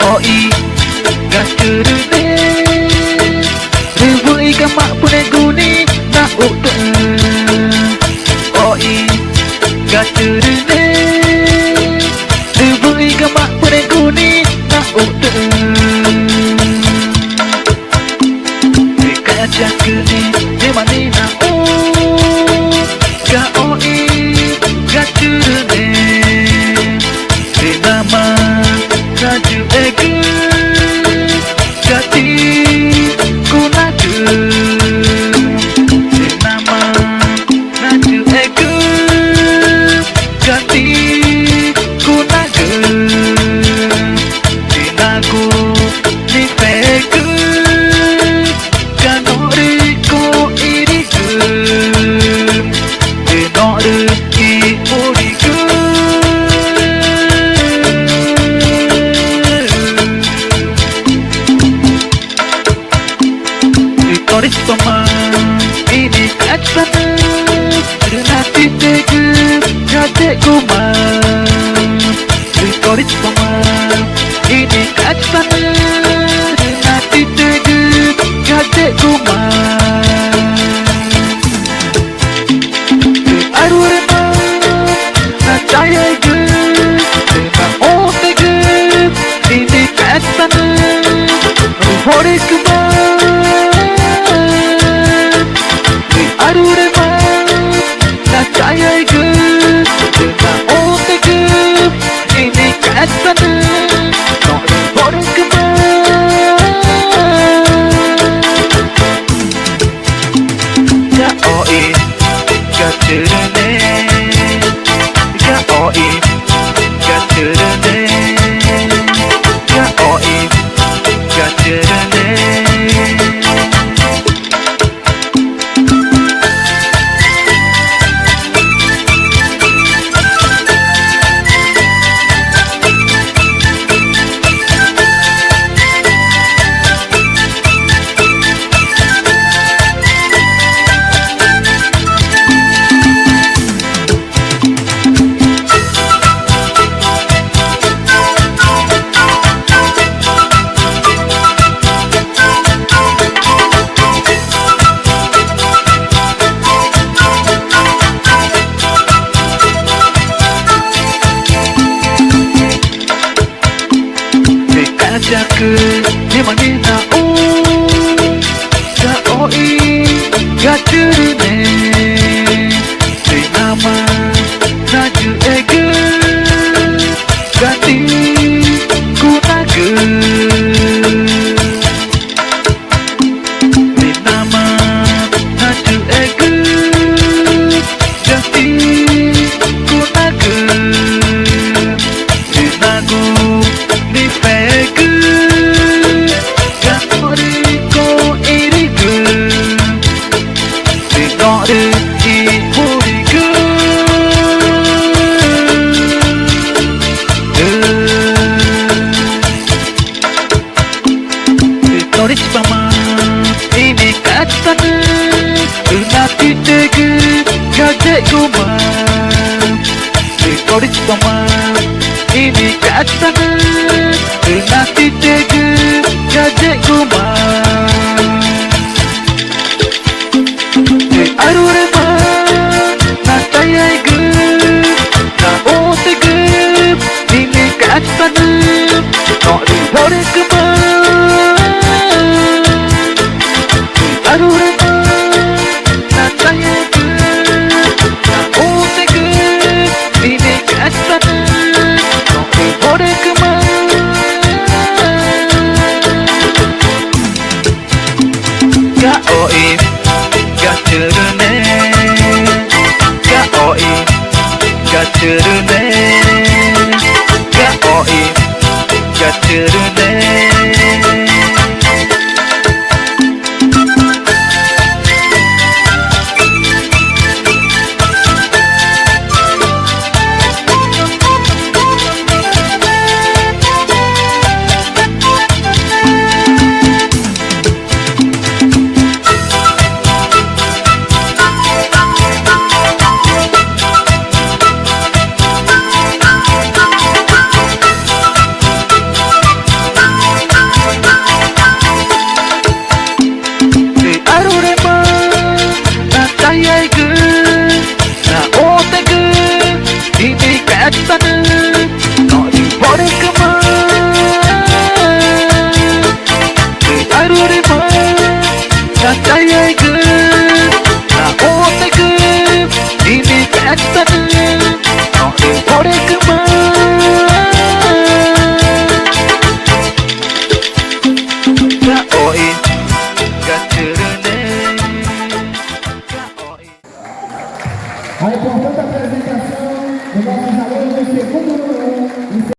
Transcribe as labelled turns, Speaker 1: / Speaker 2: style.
Speaker 1: oi gacuru ne ribu ikan mak pune guni nak udah oi gacuru ne ribu ikan mak pune guni nak udah kaca kini di mana nak ga oi gacuru ne di nama Raju egu Gati kunaku Di nama Raju egu Gati kunaku Di naku Di pegu Kanori ko iriku Di nori ki uriku Toris pemang ini kacana Renati tegu jadek kumang Toris pemang ini kacana Renati tegu jadek kumang Aru remang Nacaya egu Remang oh tegu ini kacana Horis kumang Aru remang Nacaya egu Remang oh tegu ini kacana Horis kumang Ga oi gacuru ne Ga oi gacuru ne Ga oi gacuru ne Jaku di mana ga oi gacuru ne di nama Raju egu Gati kunaku di nama Raju egu Gati kunaku di naku di pegu Toris pamang ini kacana Renati tegu jadek kumang Toris pamang ini kacana Renati tegu
Speaker 2: A importante apresentação do nosso alunos do segundo ano.